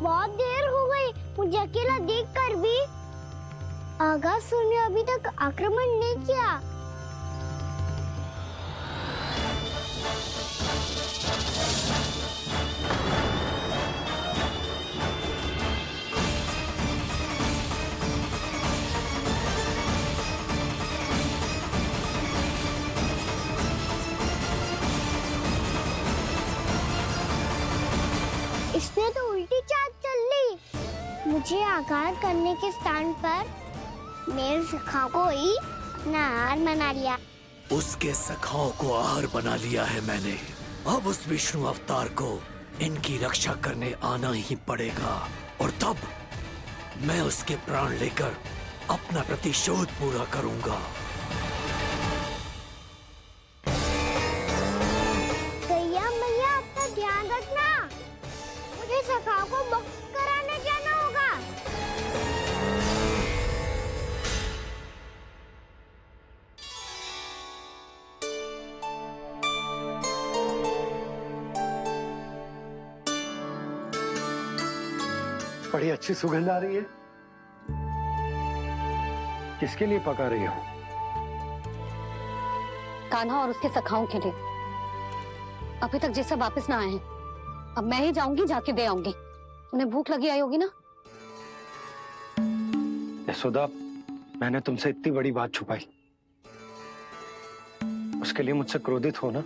बहुत देर हो गई मुझे अकेला देखकर भी। अगासुर ने अभी तक आक्रमण नहीं किया। इसने तो उल्टी चाल चल ली। मुझे आघात करने के स्थान पर मेरे सखा को ही अपना आहार बना लिया। उसके सखाओं को आहार बना लिया है मैंने। अब उस विष्णु अवतार को इनकी रक्षा करने आना ही पड़ेगा, और तब मैं उसके प्राण लेकर अपना प्रतिशोध पूरा करूंगा। गैया मैया अपना ध्यान रखना, मुझे सखा को मुक्त कराने जाना होगा। बड़ी अच्छी सुगंध आ रही है। किसके लिए पका रही हो? कान्हा और उसके सखाओं के लिए। अभी तक जैसे वापस ना आए हैं, अब मैं ही जाऊंगी, जाके दे आऊंगी। उन्हें भूख लगी आई होगी ना। यशोदा, मैंने तुमसे इतनी बड़ी बात छुपाई, उसके लिए मुझसे क्रोधित हो ना?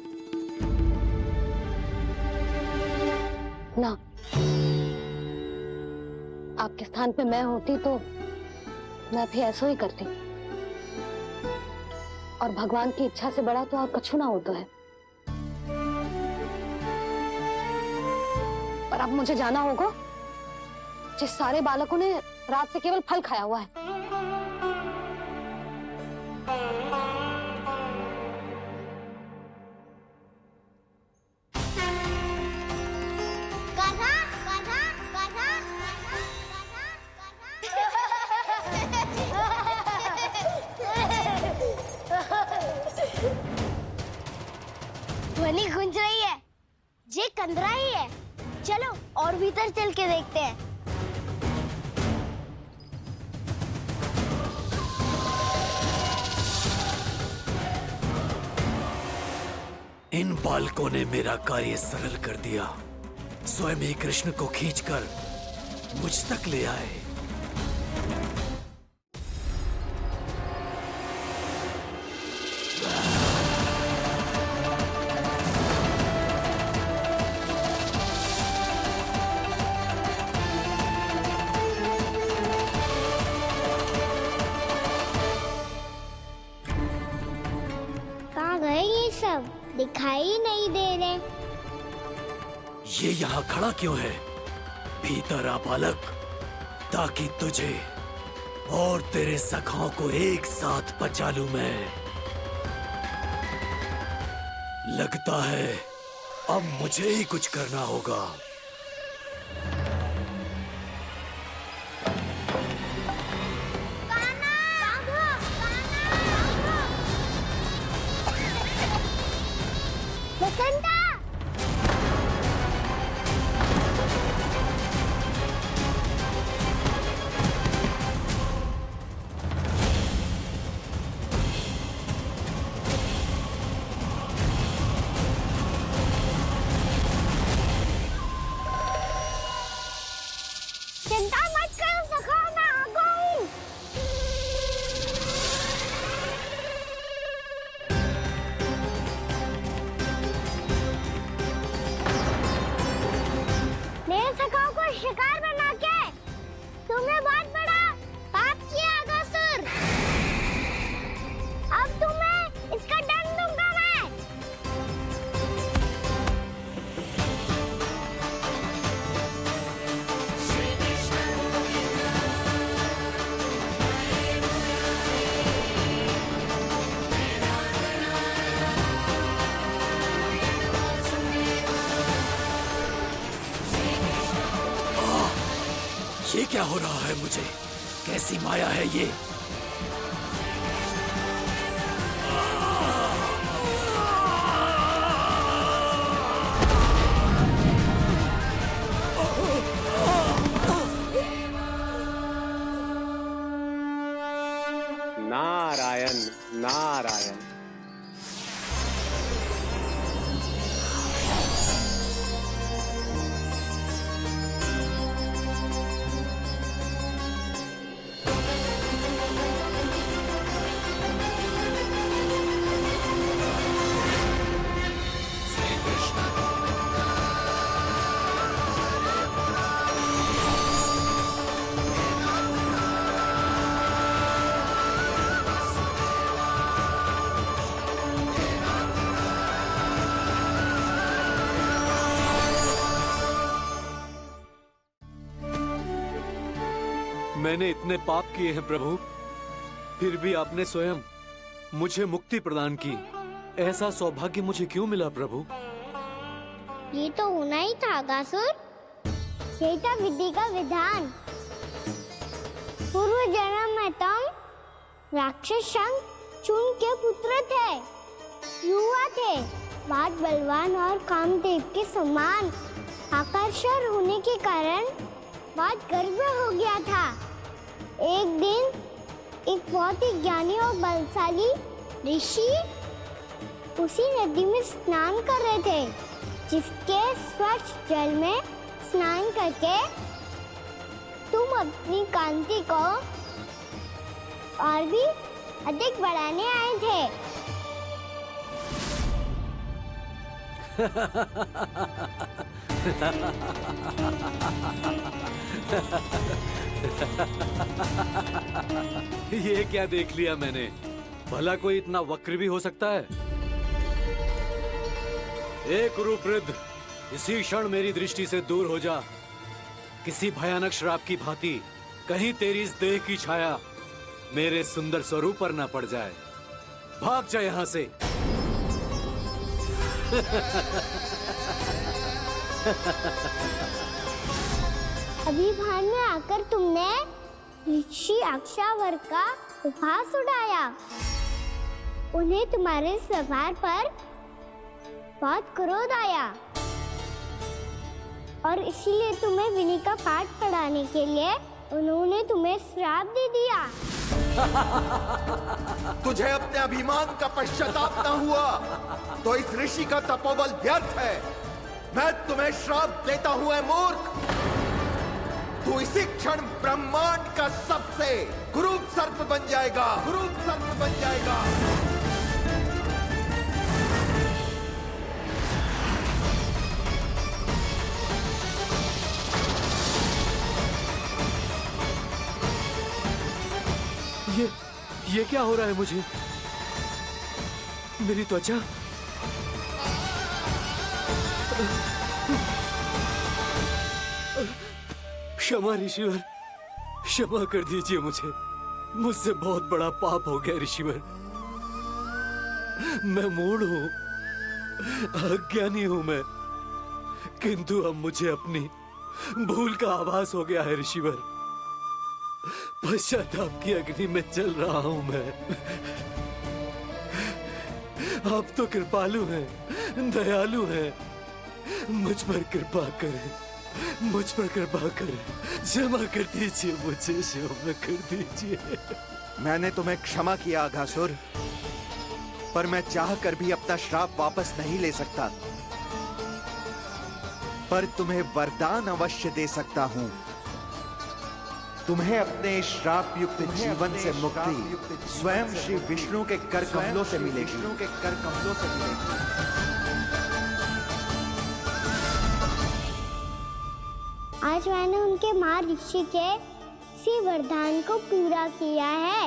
ना, आपके स्थान पे मैं होती तो मैं भी ऐसा ही करती। और भगवान की इच्छा से बड़ा तो और कछु ना होता है। पर अब मुझे जाना होगा। जिस सारे बालकों ने रात से केवल फल खाया हुआ है। ध्वनि गूंज रही है, ये कंदरा ही है। चलो और भीतर चल के देखते हैं। इन बालकों ने मेरा कार्य सरल कर दिया। स्वयं ही कृष्ण को खींचकर मुझ तक ले आए। कहाँ गए ये सब? दिखाई नहीं दे रहे। ये यहाँ खड़ा क्यों है? भीतर आ बालक, ताकि तुझे और तेरे सखाओं को एक साथ पचा लूं मैं। लगता है अब मुझे ही कुछ करना होगा। बसंता! चिंता मत करो सखा, मैं आ गई। मेरे सखाओं को शिकार बना के तुमने बहुत बड़ा पाप किया अगासुर। अब तुम्हें इसका दंड दूंगा मैं। ये क्या हो रहा है मुझे? कैसी माया है ये? मैंने इतने पाप किए हैं प्रभु, फिर भी आपने स्वयं मुझे मुक्ति प्रदान की। ऐसा सौभाग्य मुझे क्यों मिला प्रभु? ये तो होना ही था अगासुर। यही था विधि का विधान। पूर्व जन्म में तुम राक्षस शंखचूड़ के पुत्र थे, युवा थे, बहुत बलवान और कामदेव के समान। आकर्षण होने के कारण बहुत गर्व हो गया था। एक दिन एक बहुत ही ज्ञानी और बलशाली ऋषि उसी नदी में स्नान कर रहे थे, जिसके स्वच्छ जल में स्नान करके तुम अपनी कांति को और भी अधिक बढ़ाने आए थे। ये क्या देख लिया मैंने? भला कोई इतना वक्र भी हो सकता है? एक कुरुवृद्ध, इसी क्षण मेरी दृष्टि से दूर हो जा। किसी भयानक श्राप की भांति कहीं तेरी इस देह की छाया मेरे सुंदर स्वरूप पर न पड़ जाए। भाग जा यहाँ से। अभी भान में आकर तुमने ऋषि अक्षावर का उपहास उड़ाया। उन्हें तुम्हारे व्यवहार पर बहुत क्रोध आया और इसीलिए तुम्हें विधि का पाठ पढ़ाने के लिए उन्होंने तुम्हें श्राप दे दिया। तुझे अपने अभिमान का पश्चाताप न हुआ तो इस ऋषि का तपोबल व्यर्थ है। मैं तुम्हें श्राप देता हूं ऐ मूर्ख। तू इसी क्षण ब्रह्मांड का सबसे कुरूप सर्प बन जाएगा, कुरूप सर्प बन जाएगा। ये क्या हो रहा है मुझे? मेरी त्वचा, क्षमा ऋषिवर, क्षमा कर दीजिए मुझे। मुझसे बहुत बड़ा पाप हो गया ऋषिवर। मैं मूढ़ हूँ, अज्ञानी हूँ मैं, किंतु अब मुझे अपनी भूल का आभास हो गया है ऋषिवर। पश्चाताप की अग्नि में जल रहा हूं मैं। आप तो कृपालु हैं, दयालु हैं, मुझ पर कृपा करें, मुझ पर कृपा करें, क्षमा कर दीजिए मुझे, क्षमा कर दीजिए। मैंने तुम्हें क्षमा किया अघासुर, पर मैं चाहकर भी अपना श्राप वापस नहीं ले सकता। पर तुम्हें वरदान अवश्य दे सकता हूं। तुम्हें अपने श्राप युक्त जीवन से मुक्ति स्वयं श्री विष्णु के कर कमलों से मिलेगी, विष्णु के कर कमलों से मिलेगी। आज मैंने उनके महर्षि के इसी वरदान को पूरा किया है।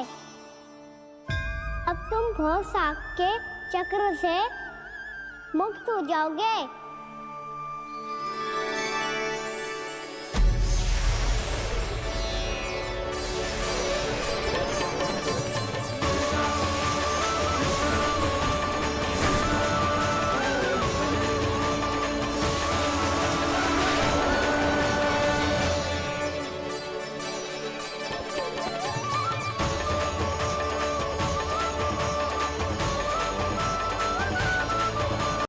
अब तुम भव साग के चक्र से मुक्त हो जाओगे।